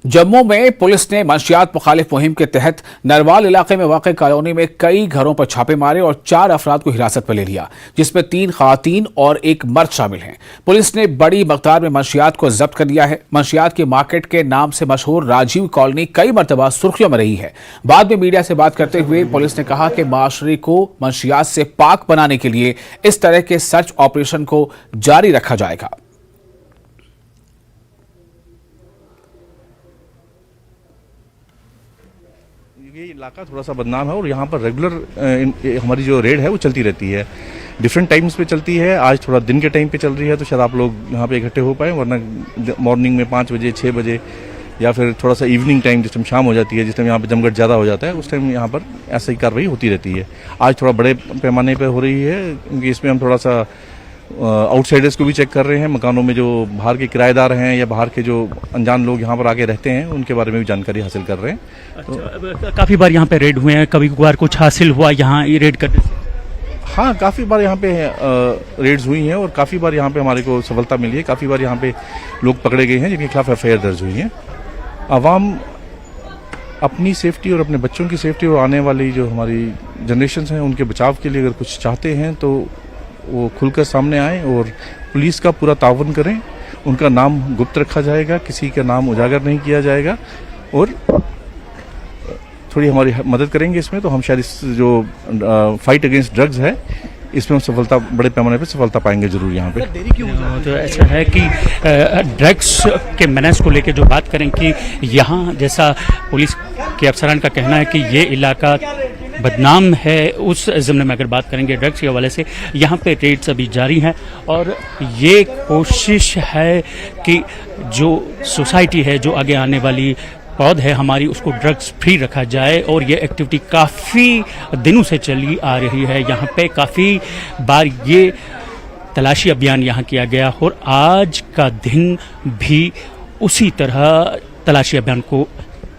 जम्मू में पुलिस ने मंशियात मुखालिफ मुहिम के तहत नरवाल इलाके में वाक़ कॉलोनी में कई घरों पर छापे मारे और 4 अफराद को हिरासत में ले लिया, जिसमें 3 ख़वातीन और 1 मर्द शामिल हैं। पुलिस ने बड़ी मकदार में मंशियात को जब्त कर लिया है। मंशियात की मार्केट के नाम से मशहूर राजीव कॉलोनी कई मरतबा सुर्खियों में रही है। बाद में मीडिया से बात करते हुए पुलिस ने कहा कि माशरे को मंशियात से पाक बनाने के लिए इस तरह के सर्च ऑपरेशन को जारी रखा जाएगा। ये इलाका थोड़ा सा बदनाम है और यहाँ पर रेगुलर हमारी जो रेड है वो चलती रहती है, डिफरेंट टाइम्स पे चलती है। आज थोड़ा दिन के टाइम पे चल रही है तो शायद आप लोग यहाँ पे इकट्ठे हो पाए, वरना मॉर्निंग में 5 बजे 6 बजे या फिर थोड़ा सा इवनिंग टाइम जिस टाइम शाम हो जाती है, जिस टाइम यहाँ पे जमघट ज़्यादा हो जाता है, उस टाइम यहाँ पर ऐसा ही कार्रवाई होती रहती है। आज थोड़ा बड़े पैमाने पर हो रही है क्योंकि इसमें हम थोड़ा सा आउटसाइडर्स को भी चेक कर रहे हैं। मकानों में जो बाहर के किराएदार हैं या बाहर के जो अनजान लोग यहाँ पर आके रहते हैं उनके बारे में भी जानकारी हासिल कर रहे हैं। अच्छा, काफ़ी बार यहाँ पे रेड हुए हैं, कभी कभार कुछ हासिल हुआ यहाँ ये रेड करने से? हाँ, काफ़ी बार यहाँ पे रेड्स हुई हैं और काफ़ी बार यहाँ पे हमारे को सफलता मिली है। काफ़ी बार यहाँ पे लोग पकड़े गए हैं जिनके खिलाफ FIR दर्ज हुई हैं। आवाम अपनी सेफ्टी और अपने बच्चों की सेफ्टी और आने वाली जो हमारी जनरेशन हैं उनके बचाव के लिए अगर कुछ चाहते हैं तो वो खुलकर सामने आए और पुलिस का पूरा ताउन करें। उनका नाम गुप्त रखा जाएगा, किसी का नाम उजागर नहीं किया जाएगा और थोड़ी हमारी मदद करेंगे इसमें, तो हम शायद इस जो फाइट अगेंस्ट ड्रग्स है इसमें हम सफलता बड़े पैमाने पर सफलता पाएंगे जरूर। यहाँ पे देरी क्यों तो ऐसा है कि ड्रग्स के मैनेज को लेकर जो बात करें कि यहाँ जैसा पुलिस के अफसरान का कहना है कि ये इलाका बदनाम है, उस ज़िम्ने में अगर बात करेंगे ड्रग्स के हवाले से यहाँ पे रेड्स अभी जारी हैं और ये कोशिश है कि जो सोसाइटी है, जो आगे आने वाली पौध है हमारी, उसको ड्रग्स फ्री रखा जाए और ये एक्टिविटी काफ़ी दिनों से चली आ रही है। यहाँ पे काफ़ी बार ये तलाशी अभियान यहाँ किया गया और आज का दिन भी उसी तरह तलाशी अभियान को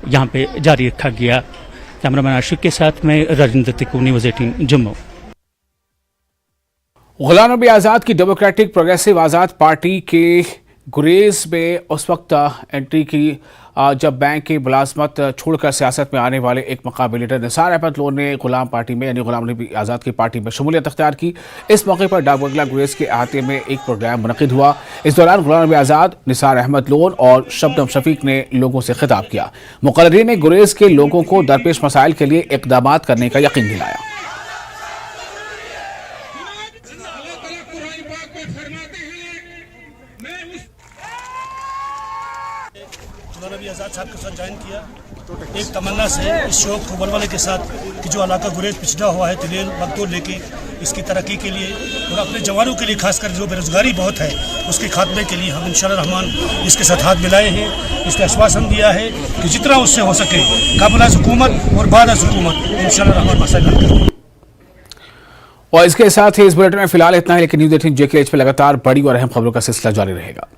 यहाँ पे जारी रखा गया। कैमरामैन आशिक के साथ में राजेंद्र तिक्कू, न्यूज़ 18 जम्मू। गुलाम नबी आज़ाद की डेमोक्रेटिक प्रोग्रेसिव आज़ाद पार्टी के गुरेज में उस वक्त एंट्री की जब बैंक की मुलाजमत छोड़कर सियासत में आने वाले एक मकामी लीडर निसार अहमद लोन ने गुलाम पार्टी में यानी गुलाम नबी आज़ाद की पार्टी में शमूलियत अख्तियार की। इस मौके पर डाक बंगला गुरेज के अहाते में एक प्रोग्राम मुनक़िद हुआ। इस दौरान गुलाम नबी आज़ाद, निसार अहमद लोन और शबनम शफीक ने लोगों से खिताब किया। मुक़र्रिरीन ने गुरेज के लोगों को दरपेश मसाइल के लिए इक़दाम करने का यकीन दिलाया। गुलाम नबी आज़ाद साहब के साथ ज्वाइन किया एक तमन्ना से, इस शौक को बलवाले के साथ कि जो इलाका गुरेज पिछड़ा हुआ है तिलेल मकदूर लेके इसकी तरक्की के लिए और अपने जवानों के लिए खासकर जो बेरोजगारी बहुत है उसके खात्मे के लिए हम इंशाअल्लाह रहमान इसके साथ हाथ मिलाए हैं। इसका आश्वासन दिया है कि जितना उससे हो सके काबिल हुकूमत और बाद हुकूमत इंशाअल्लाह रहमान मसला हल करेंगे। और इसके साथ ही इस बुलेटिन में फिलहाल इतना है, लेकिन न्यूज़ 18 JKH पे लगातार बड़ी और अहम खबरों का सिलसिला जारी रहेगा।